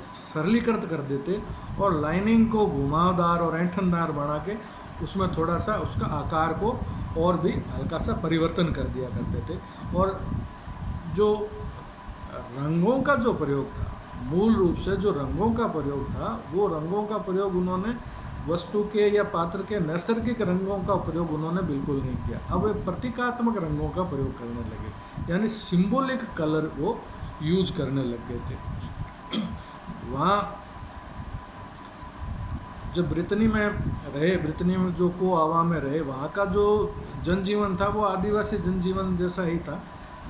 सरलीकृत कर देते और लाइनिंग को घुमावदार और ऐंठनदार बना के उसमें थोड़ा सा उसका आकार को और भी हल्का सा परिवर्तन कर दिया करते थे। और जो रंगों का जो प्रयोग था, मूल रूप से जो रंगों का प्रयोग था, वो रंगों का प्रयोग उन्होंने वस्तु के या पात्र के नैसर्गिक रंगों का प्रयोग उन्होंने बिल्कुल नहीं किया। अब वे प्रतीकात्मक रंगों का प्रयोग करने लगे, यानी सिंबॉलिक कलर वो यूज करने लग गए थे। वहाँ जब ब्रितनी में रहे, ब्रितनी में जो को आवा में रहे, वहाँ का जो जनजीवन था वो आदिवासी जनजीवन जैसा ही था,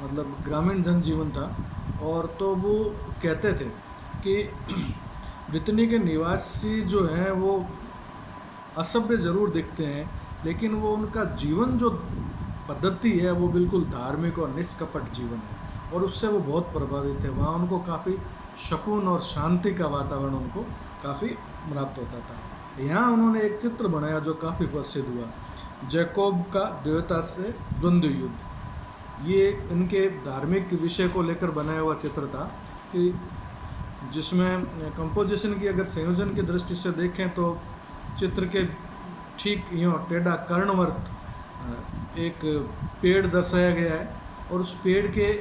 मतलब ग्रामीण जनजीवन था। और तो वो कहते थे कि ब्रितनी के निवासी जो हैं वो असभ्य ज़रूर दिखते हैं, लेकिन वो उनका जीवन जो पद्धति है वो बिल्कुल धार्मिक और निष्कपट जीवन है, और उससे वो बहुत प्रभावित थे। वहाँ उनको काफ़ी सुकून और शांति का वातावरण उनको काफ़ी प्राप्त होता था। यहाँ उन्होंने एक चित्र बनाया जो काफ़ी प्रसिद्ध हुआ, जैकोब का देवता से द्वंद्व युद्ध। ये इनके धार्मिक विषय को लेकर बनाया हुआ चित्र था, कि जिसमें कंपोजिशन की अगर संयोजन की दृष्टि से देखें तो चित्र के ठीक यूँ टेढ़ा कर्णवर्त एक पेड़ दर्शाया गया है, और उस पेड़ के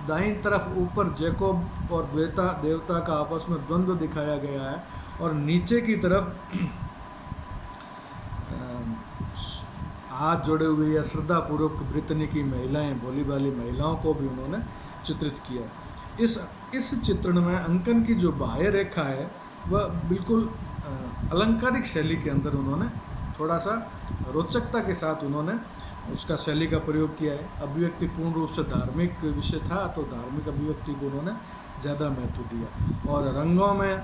दाईं तरफ ऊपर जैकोब और देवता का आपस में द्वंद्व दिखाया गया है, और नीचे की तरफ हाथ जोड़े हुए या श्रद्धापूर्वक ब्रितनी की महिलाएं, भोली भाली महिलाओं को भी उन्होंने चित्रित किया। इस चित्रण में अंकन की जो बाह्य रेखा है वह बिल्कुल अलंकारिक शैली के अंदर उन्होंने थोड़ा सा रोचकता के साथ उन्होंने उसका शैली का प्रयोग किया है। अभिव्यक्ति पूर्ण रूप से धार्मिक विषय था, तो धार्मिक अभिव्यक्ति को उन्होंने ज़्यादा महत्व दिया। और रंगों में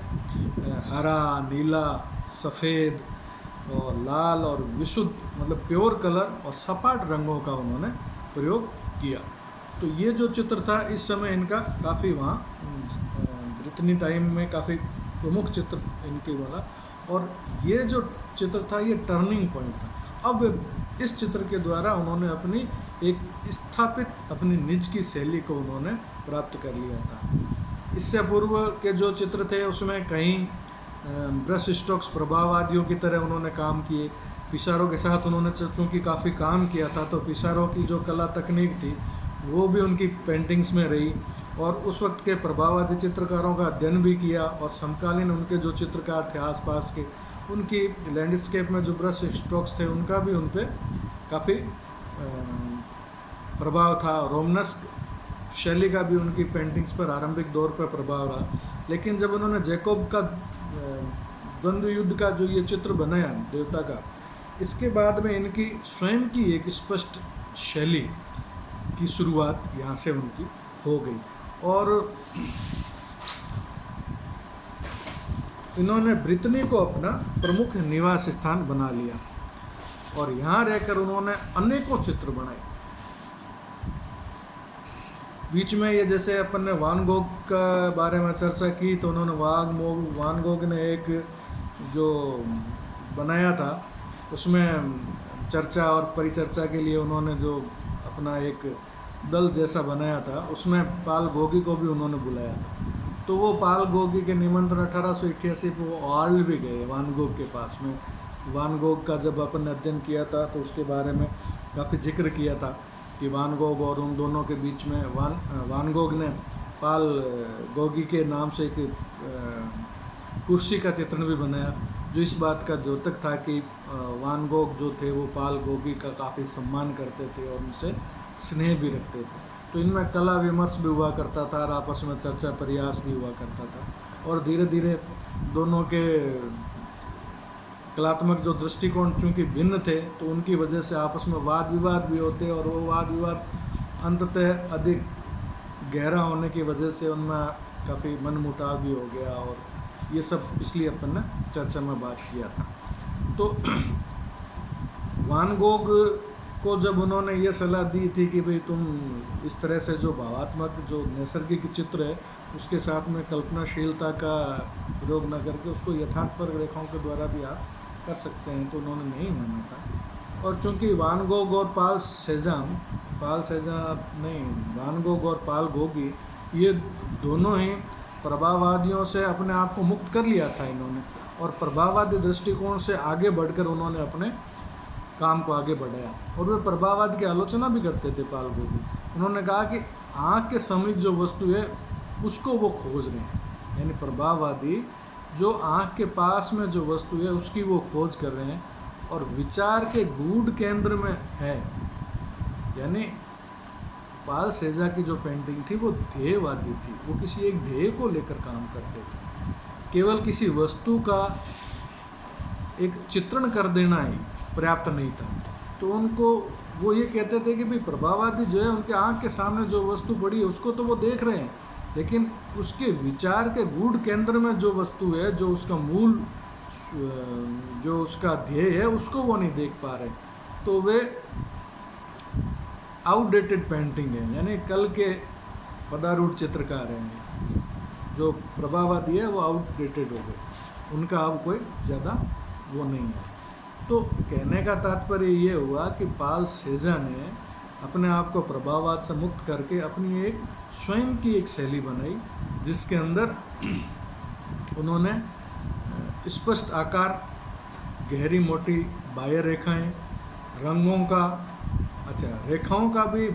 हरा, नीला, सफ़ेद और लाल और विशुद्ध, मतलब प्योर कलर और सपाट रंगों का उन्होंने प्रयोग किया। तो ये जो चित्र था इस समय इनका काफ़ी वहाँ ब्रितनी टाइम में काफ़ी प्रमुख चित्र इनके वाला, और ये जो चित्र था ये टर्निंग पॉइंट था। अब इस चित्र के द्वारा उन्होंने अपनी एक स्थापित अपनी निज की शैली को उन्होंने प्राप्त कर लिया था। इससे पूर्व के जो चित्र थे उसमें कहीं ब्रश स्ट्रोक्स प्रभाववादियों की तरह उन्होंने काम किए। पिसारो के साथ उन्होंने चूँकि काफ़ी काम किया था, तो पिसारो की जो कला तकनीक थी वो भी उनकी पेंटिंग्स में रही, और उस वक्त के प्रभाववादी चित्रकारों का अध्ययन भी किया, और समकालीन उनके जो चित्रकार थे आसपास के, उनकी लैंडस्केप में जो ब्रश स्ट्रोक्स थे उनका भी उन पर काफ़ी प्रभाव था। रोमनस्क शैली का भी उनकी पेंटिंग्स पर आरंभिक दौर पर प्रभाव रहा। लेकिन जब उन्होंने जैकोब का द्वंद्व युद्ध का जो ये चित्र बनाया देवता का, इसके बाद में इनकी स्वयं की एक स्पष्ट शैली की शुरुआत यहाँ से उनकी हो गई, और इन्होंने ब्रितनी को अपना प्रमुख निवास स्थान बना लिया, और यहाँ रहकर उन्होंने अनेकों चित्र बनाए। बीच में ये जैसे अपन ने वान गोग का बारे में चर्चा की, तो उन्होंने वान गोग ने एक जो बनाया था उसमें चर्चा और परिचर्चा के लिए उन्होंने जो अपना एक दल जैसा बनाया था, उसमें पाल गोगी को भी उन्होंने बुलाया था। तो वो पाल गोगी के निमंत्रण 1888 में वो आर्ल भी गए वान गोग के पास में। वान गोग का जब अपन ने अध्ययन किया था तो उसके बारे में काफ़ी जिक्र किया था कि वान गोग और उन दोनों के बीच में वान गोग ने पाल गोगी के नाम से एक कुर्सी का चित्रण भी बनाया, जो इस बात का द्योतक था कि वान गोग जो थे वो पाल गोगी का काफ़ी सम्मान करते थे और उनसे स्नेह भी रखते थे। तो इनमें कला विमर्श भी हुआ करता था और आपस में चर्चा प्रयास भी हुआ करता था, और धीरे धीरे दोनों के कलात्मक जो दृष्टिकोण चूँकि भिन्न थे तो उनकी वजह से आपस में वाद विवाद भी होते, और वो वाद विवाद अंततः अधिक गहरा होने की वजह से उनमें काफ़ी मनमुटाव भी हो गया, और ये सब इसलिए अपन ने चर्चा में बात किया था। तो वान गोग को जब उन्होंने ये सलाह दी थी कि भाई तुम इस तरह से जो भावात्मक जो नैसर्गिक चित्र है उसके साथ में कल्पनाशीलता का प्रयोग न करके उसको यथार्थपर रेखाओं के द्वारा भी आप कर सकते हैं, तो उन्होंने नहीं माना था। और चूंकि वान गोग और वान गोग और पाल गोगी ये दोनों ही प्रभाववादियों से अपने आप को मुक्त कर लिया था इन्होंने, और प्रभाववादी दृष्टिकोण से आगे बढ़कर उन्होंने अपने काम को आगे बढ़ाया। और वे प्रभाववाद की आलोचना भी करते थे पाल गोगी। उन्होंने कहा कि आँख के समीप जो वस्तु है उसको वो खोज रहे हैं, यानी प्रभाववादी जो आँख के पास में जो वस्तु है उसकी वो खोज कर रहे हैं, और विचार के गूढ़ केंद्र में है। यानी पाल सेजा की जो पेंटिंग थी वो ध्येयवादी थी, वो किसी एक ध्येय को लेकर काम करते थे, केवल किसी वस्तु का एक चित्रण कर देना ही पर्याप्त नहीं था। तो उनको वो ये कहते थे कि भाई प्रभाववादी जो है उनके आँख के सामने जो वस्तु पड़ी है उसको तो वो देख रहे हैं, लेकिन उसके विचार के गूढ़ केंद्र में जो वस्तु है, जो उसका मूल, जो उसका ध्येय है, उसको वो नहीं देख पा रहे। तो वे आउटडेटेड पेंटिंग है, यानी कल के पदारूढ़ चित्रकार हैं। जो प्रभाववादी है वो आउटडेटेड हो गए, उनका अब कोई ज़्यादा वो नहीं है। तो कहने का तात्पर्य ये हुआ कि पाल सेजा ने अपने आप को प्रभाववाद से मुक्त करके अपनी एक स्वयं की एक शैली बनाई, जिसके अंदर उन्होंने स्पष्ट आकार, गहरी मोटी बाह्य रेखाएं, रंगों का, रेखाओं का भी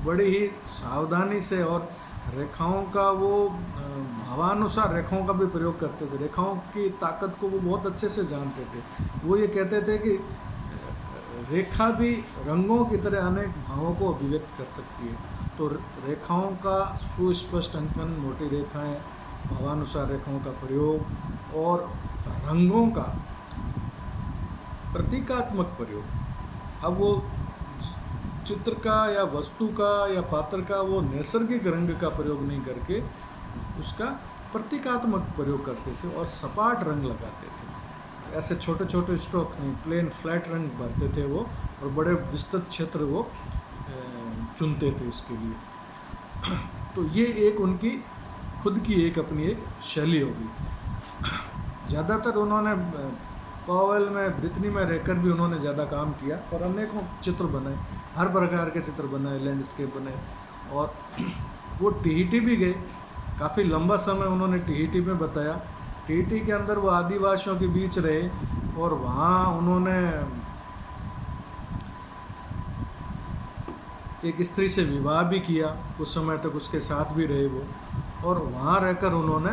बड़ी ही सावधानी से, और रेखाओं का वो भावानुसार रेखाओं का भी प्रयोग करते थे। रेखाओं की ताकत को वो बहुत अच्छे से जानते थे। वो ये कहते थे कि रेखा भी रंगों की तरह अनेक भावों को अभिव्यक्त कर सकती है। तो रेखाओं का सुस्पष्ट अंकन, मोटी रेखाएं, भावानुसार रेखाओं का प्रयोग और रंगों का प्रतीकात्मक प्रयोग। अब वो चित्र का या वस्तु का या पात्र का वो नैसर्गिक रंग का प्रयोग नहीं करके उसका प्रतीकात्मक प्रयोग करते थे और सपाट रंग लगाते थे। ऐसे छोटे छोटे स्ट्रोक नहीं, प्लेन फ्लैट रंग भरते थे वो, और बड़े विस्तृत क्षेत्र वो चुनते थे इसके लिए। तो ये एक उनकी खुद की एक अपनी एक शैली होगी। ज़्यादातर उन्होंने पावेल में, ब्रितनी में रहकर भी उन्होंने ज़्यादा काम किया और अनेकों चित्र बनाए, हर प्रकार के चित्र बनाए, लैंडस्केप बनाए। और वो टीहीटी भी गए, काफ़ी लंबा समय उन्होंने टीहीटी में बताया। टीहीटी के अंदर वो आदिवासियों के बीच रहे और वहाँ उन्होंने एक स्त्री से विवाह भी किया, कुछ समय तक उसके साथ भी रहे वो। और वहाँ रहकर उन्होंने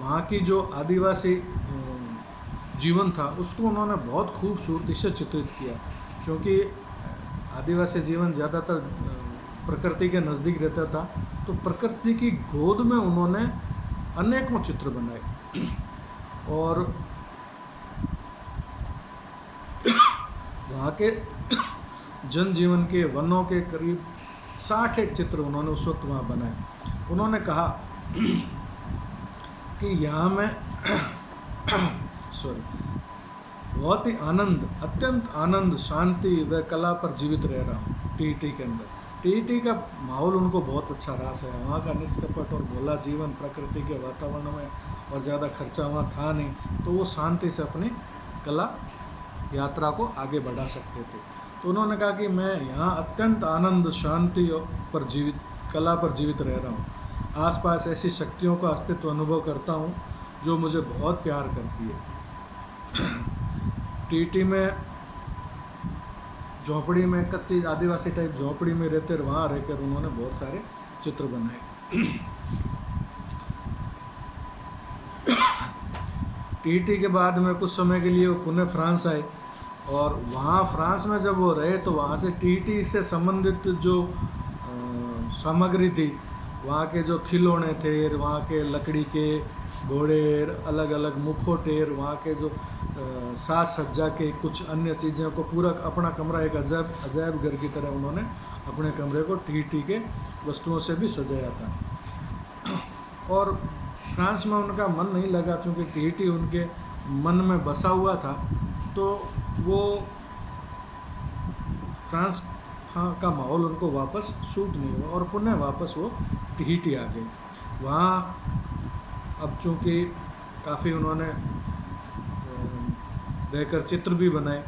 वहाँ की जो आदिवासी जीवन था उसको उन्होंने बहुत खूबसूरती से चित्रित किया, क्योंकि आदिवासी जीवन ज़्यादातर प्रकृति के नज़दीक रहता था। तो प्रकृति की गोद में उन्होंने अनेकों चित्र बनाए और वहाँ के जनजीवन के, वनों के करीब 61 चित्र उन्होंने उस वक्त वहाँ बनाए। उन्होंने कहा कि यहाँ में बहुत ही आनंद, अत्यंत आनंद, शांति व कला पर जीवित रह रहा हूँ टीईटी के अंदर। टीईटी का माहौल उनको बहुत अच्छा रहा है। वहाँ का निष्कपट और भोला जीवन प्रकृति के वातावरण में, और ज़्यादा खर्चा वहाँ था नहीं, तो वो शांति से अपनी कला यात्रा को आगे बढ़ा सकते थे। तो उन्होंने कहा कि मैं यहाँ अत्यंत आनंद, शांति पर जीवित, कला पर जीवित रह रहा हूँ। आसपास ऐसी शक्तियों का अस्तित्व अनुभव करता हूँ जो मुझे बहुत प्यार करती है। टीटी में झोंपड़ी में, कच्ची आदिवासी टाइप झोंपड़ी में रहते, वहाँ रहकर उन्होंने बहुत सारे चित्र बनाए। टीटी के बाद में कुछ समय के लिए वो पुणे फ्रांस आए, और वहाँ फ्रांस में जब वो रहे तो वहाँ से टीटी से संबंधित जो सामग्री थी, वहाँ के जो खिलौने थे, वहाँ के लकड़ी के घोड़े, अलग अलग मुखौटे, वहाँ के जो साज सज्जा के कुछ अन्य चीज़ों को पूरा अपना कमरा एक अजायब घर की तरह उन्होंने अपने कमरे को टीटी के वस्तुओं से भी सजाया था। और फ्रांस में उनका मन नहीं लगा, क्योंकि टीटी उनके मन में बसा हुआ था, तो वो फ्रांस का माहौल उनको वापस सूट नहीं हुआ और पुनः वापस वो टीटी आ गए। वहाँ अब चूँकि काफ़ी उन्होंने रहकर चित्र भी बनाए,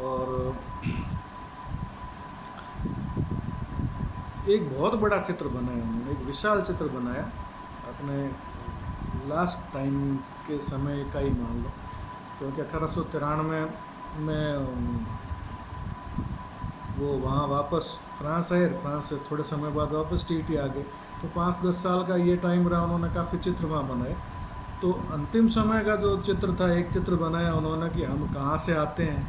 और एक बहुत बड़ा चित्र बनाया उन्होंने, एक विशाल चित्र बनाया अपने लास्ट टाइम के समय का ही मान लो, क्योंकि 1893 में वो वहाँ वापस फ्रांस आए, फ्रांस से थोड़े समय बाद वापस टीटी आ गए, तो 5-10 साल का ये टाइम रहा, उन्होंने काफ़ी चित्र वहाँ बनाए। तो अंतिम समय का जो चित्र था, एक चित्र बनाया उन्होंने कि हम कहाँ से आते हैं,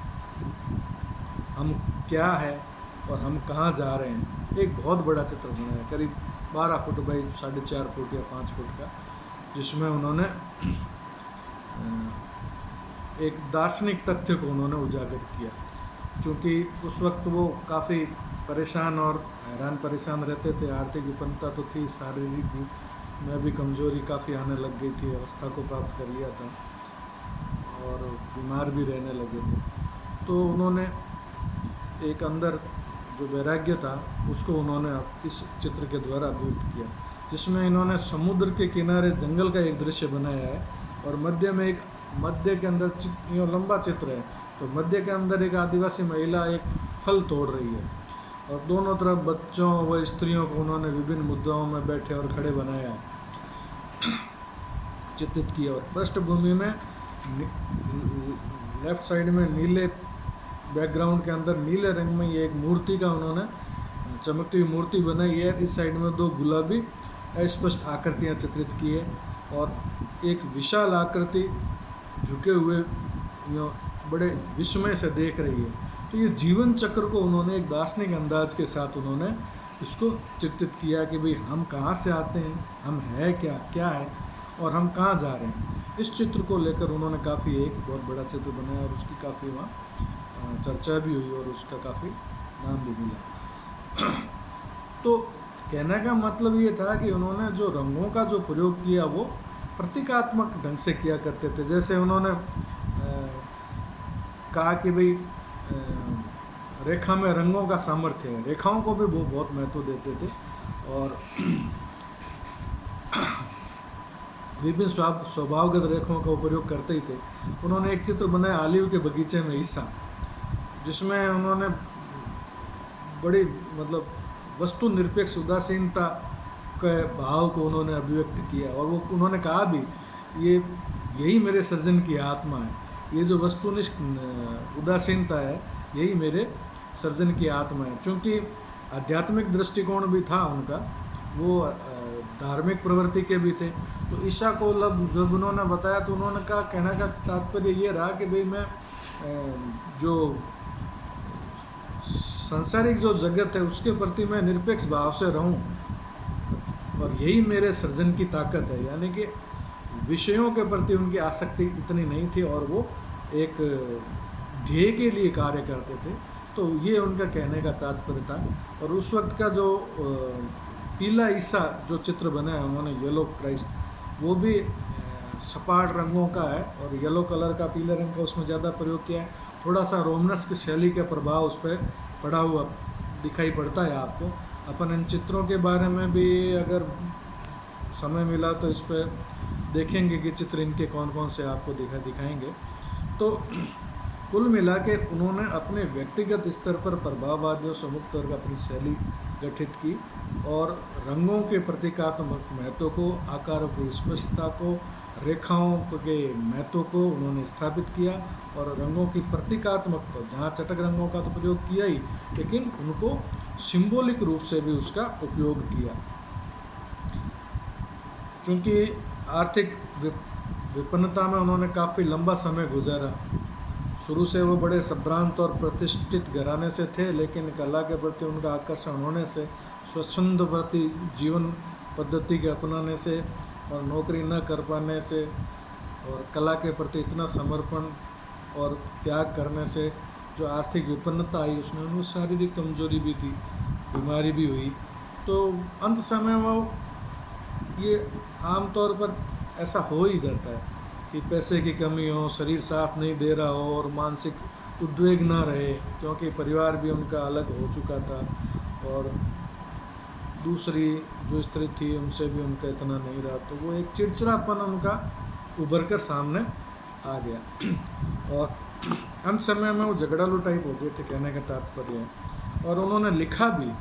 हम क्या है और हम कहाँ जा रहे हैं। एक बहुत बड़ा चित्र बनाया, करीब 12 फुट बाई 4.5 फुट या 5 फुट का, जिसमें उन्होंने एक दार्शनिक तथ्य को उन्होंने उजागर किया। क्योंकि उस वक्त वो काफ़ी परेशान और हैरान परेशान रहते थे, आर्थिक विपन्नता तो थी, शारीरिक में भी कमजोरी काफ़ी आने लग गई थी, अवस्था को प्राप्त कर लिया था और बीमार भी रहने लगे थे। तो उन्होंने एक अंदर जो वैराग्य था उसको उन्होंने इस चित्र के द्वारा अभिव्यक्त किया, जिसमें इन्होंने समुद्र के किनारे जंगल का एक दृश्य बनाया है और मध्य के अंदर ये लंबा चित्र है, तो मध्य के अंदर एक आदिवासी महिला एक फल तोड़ रही है और दोनों तरफ बच्चों व स्त्रियों को उन्होंने विभिन्न मुद्राओं में बैठे और खड़े बनाया है, चित्रित किया। और पृष्ठभूमि में लेफ्ट साइड में नीले बैकग्राउंड के अंदर नीले रंग में ये एक मूर्ति का उन्होंने चमकती हुई मूर्ति बनाई है। इस साइड में 2 गुलाबी अस्पष्ट आकृतियाँ चित्रित की है और एक विशाल आकृति झुके हुए बड़े विस्मय से देख रही है। तो ये जीवन चक्र को उन्होंने एक दार्शनिक अंदाज के साथ उन्होंने इसको चित्रित किया कि भाई हम कहाँ से आते हैं, हम है क्या है और हम कहाँ जा रहे हैं। इस चित्र को लेकर उन्होंने काफ़ी एक बहुत बड़ा चित्र बनाया और उसकी काफ़ी वहाँ चर्चा भी हुई और उसका काफ़ी नाम भी मिला। तो कहने का मतलब ये था कि उन्होंने जो रंगों का जो प्रयोग किया वो प्रतीकात्मक ढंग से किया करते थे। जैसे उन्होंने कहा कि भाई रेखा में रंगों का सामर्थ्य है, रेखाओं को भी वो बहुत महत्व देते थे और विभिन्न स्वभावगत रेखाओं का उपयोग करते ही थे। उन्होंने एक चित्र बनाया ऑलिव के बगीचे में हिस्सा, जिसमें उन्होंने बड़ी मतलब वस्तु निरपेक्ष उदासीनता के भाव को उन्होंने अभिव्यक्त किया और वो उन्होंने कहा भी यही मेरे सृजन की आत्मा है, ये जो वस्तुनिष्ठ उदासीनता है यही मेरे सृजन की आत्मा है। क्योंकि आध्यात्मिक दृष्टिकोण भी था उनका, वो धार्मिक प्रवृत्ति के भी थे। तो ईशा को जब उन्होंने बताया तो उन्होंने कहा, कहने का तात्पर्य ये रहा कि भाई मैं जो सांसारिक जो जगत है उसके प्रति मैं निरपेक्ष भाव से रहूं और यही मेरे सृजन की ताकत है। यानी कि विषयों के प्रति उनकी आसक्ति इतनी नहीं थी और वो एक ध्येय के लिए कार्य करते थे। तो ये उनका कहने का तात्पर्य था। और उस वक्त का जो पीला ईसा जो चित्र बना है उन्होंने, येलो क्राइस्ट, वो भी सपाट रंगों का है और येलो कलर का, पीले रंग का उसमें ज़्यादा प्रयोग किया है। थोड़ा सा रोमनस की शैली का प्रभाव उस पर पड़ा हुआ दिखाई पड़ता है आपको। अपन इन चित्रों के बारे में भी अगर समय मिला तो इस पर देखेंगे कि चित्र इनके कौन कौन से आपको दिखाएंगे। तो कुल मिला के उन्होंने अपने व्यक्तिगत स्तर पर प्रभाववादियों से मुक्त होकर अपनी शैली गठित की और रंगों के प्रतीकात्मक महत्व को, आकारों की स्पष्टता को, रेखाओं के महत्व को उन्होंने स्थापित किया और रंगों की प्रतीकात्मक, तो जहाँ चटक रंगों का तो प्रयोग किया ही, लेकिन उनको सिंबॉलिक रूप से भी उसका उपयोग किया। चूँकि आर्थिक विपन्नता में उन्होंने काफ़ी लंबा समय गुजारा। शुरू से वो बड़े संभ्रांत और प्रतिष्ठित घराने से थे, लेकिन कला के प्रति उनका आकर्षण होने से, स्वच्छंद प्रति जीवन पद्धति के अपनाने से और नौकरी न कर पाने से और कला के प्रति इतना समर्पण और त्याग करने से जो आर्थिक विपन्नता आई उसमें उनको शारीरिक कमजोरी भी थी, बीमारी भी हुई। तो अंत समय वो ये आमतौर पर ऐसा हो ही जाता है कि पैसे की कमी हो, शरीर साथ नहीं दे रहा हो और मानसिक उद्वेग ना रहे, क्योंकि परिवार भी उनका अलग हो चुका था और दूसरी जो स्त्री थी उनसे भी उनका इतना नहीं रहा, तो वो एक चिड़चिड़ापन उनका उभर कर सामने आ गया और अंत समय में वो झगड़ालू टाइप हो गए थे, कहने का तात्पर्य है। और उन्होंने लिखा भी,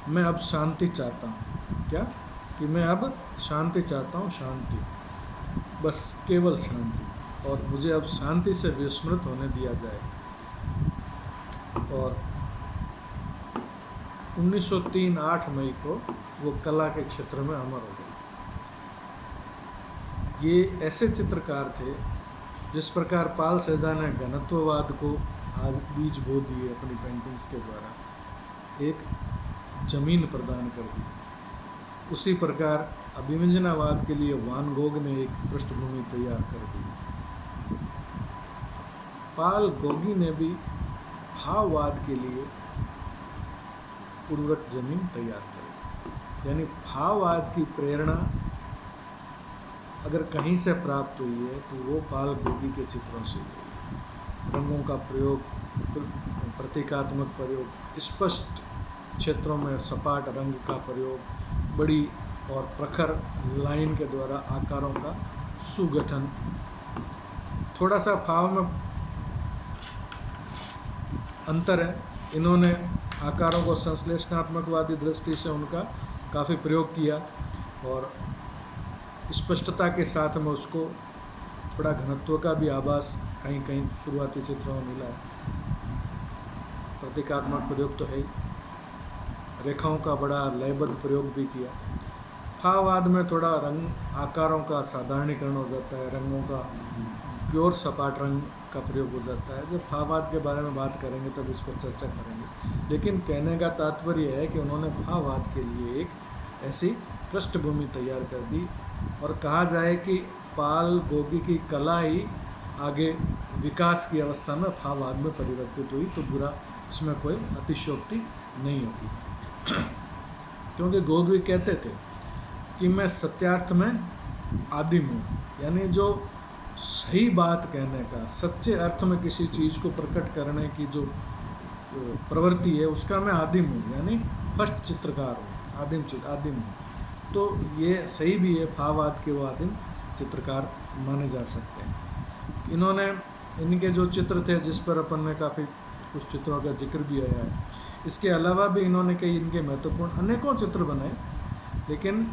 मैं अब शांति चाहता हूँ। क्या कि मैं अब शांति चाहता हूँ, शांति, बस केवल शांति, और मुझे अब शांति से विस्मृत होने दिया जाए। और 1903 8 मई को वो कला के क्षेत्र में अमर हो गए। ये ऐसे चित्रकार थे जिस प्रकार पाल सेजा ने घनत्ववाद को आज बीज बो दिए अपनी पेंटिंग्स के द्वारा, एक जमीन प्रदान कर दी, उसी प्रकार अभिव्यंजनावाद के लिए वान गोग ने एक पृष्ठभूमि तैयार कर दी। पाल गोगी ने भी भाववाद के लिए उर्वरक जमीन तैयार करी। यानी भाववाद की प्रेरणा अगर कहीं से प्राप्त हुई है तो वो पाल गोगी के चित्रों से हुई है। रंगों का प्रयोग, प्रतीकात्मक प्रयोग, स्पष्ट क्षेत्रों में सपाट रंग का प्रयोग, बड़ी और प्रखर लाइन के द्वारा आकारों का सुगठन, थोड़ा सा भाव में अंतर है। इन्होंने आकारों को संश्लेषणात्मकवादी दृष्टि से उनका काफ़ी प्रयोग किया और स्पष्टता के साथ में उसको थोड़ा घनत्व का भी आभास कहीं कहीं शुरुआती चित्रों में मिला है। प्रतीकात्मक प्रयोग तो है, रेखाओं का बड़ा लयबद्ध प्रयोग भी किया। भाववाद में थोड़ा रंग आकारों का साधारणीकरण हो जाता है, रंगों का प्योर सपाट रंग का प्रयोग हो जाता है। जब भाववाद के बारे में बात करेंगे तब इस पर चर्चा करेंगे, लेकिन कहने का तात्पर्य है कि उन्होंने भाववाद के लिए एक ऐसी पृष्ठभूमि तैयार कर दी और कहा जाए कि पाल गोगी की कला ही आगे विकास की अवस्था में भाववाद में परिवर्तित हुई, तो बुरा इसमें कोई अतिशयोक्ति नहीं होगी। क्योंकि गोगी कहते थे कि मैं सत्यार्थ में आदिम हूँ, यानी जो सही बात कहने का, सच्चे अर्थ में किसी चीज़ को प्रकट करने की जो प्रवृत्ति है उसका मैं आदिम हूँ, यानी फर्स्ट चित्रकार हूँ, आदिम हूँ। तो ये सही भी है, भाववाद के वो आदिम चित्रकार माने जा सकते हैं। इन्होंने इनके जो चित्र थे जिस पर अपन ने काफ़ी कुछ चित्रों का जिक्र भी आया है, इसके अलावा भी इन्होंने कई इनके महत्वपूर्ण अनेकों चित्र बनाए, लेकिन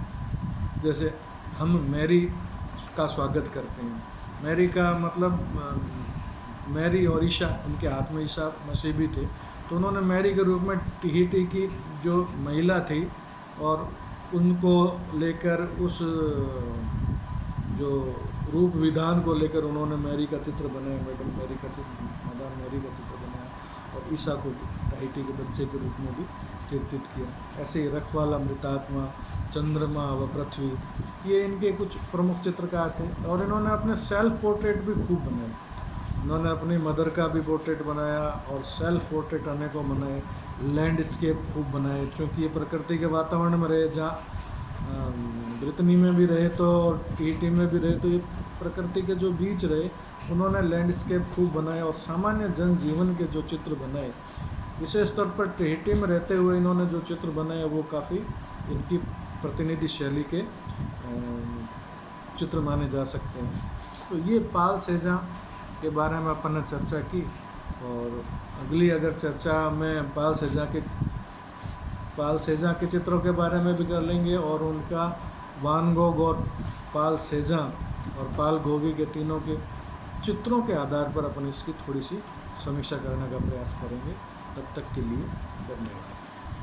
जैसे हम मैरी का स्वागत करते हैं, मैरी का मतलब मैरी और ईशा, उनके हाथ में ईशा मसीह भी थे, तो उन्होंने मैरी के रूप में टिहिटी की जो महिला थी और उनको लेकर उस जो रूप विधान को लेकर उन्होंने मैरी का चित्र बनाया, मैडम मैरी का चित्र, मदार मैरी का चित्र बनाया और ईसा को टिहिटी के बच्चे के रूप में भी चित्रित किया। ऐसे ही रखवाला, मृतात्मा, चंद्रमा व पृथ्वी, ये इनके कुछ प्रमुख चित्रकार थे। और इन्होंने अपने सेल्फ पोर्ट्रेट भी खूब बनाए। इन्होंने अपनी मदर का भी पोर्ट्रेट बनाया और सेल्फ पोर्ट्रेट अनेकों बनाए, लैंडस्केप खूब बनाए, क्योंकि ये प्रकृति के वातावरण में रहे, जहाँ ब्रितनी में भी रहे तो टीटी में भी रहे, तो ये प्रकृति के जो बीच रहे, उन्होंने लैंडस्केप खूब बनाए और सामान्य जनजीवन के जो चित्र बनाए, विशेष तौर पर टिहिटी में रहते हुए इन्होंने जो चित्र बनाए वो काफ़ी इनकी प्रतिनिधि शैली के चित्र माने जा सकते हैं। तो ये पाल सेजा के बारे में अपन ने चर्चा की, और अगली अगर चर्चा में पाल सेजा के चित्रों के बारे में भी कर लेंगे और उनका वान गोग और पाल सेजा और पाल गोगी के तीनों के चित्रों के आधार पर अपन इसकी थोड़ी सी समीक्षा करने का प्रयास करेंगे। तब तक के लिए धन्यवाद।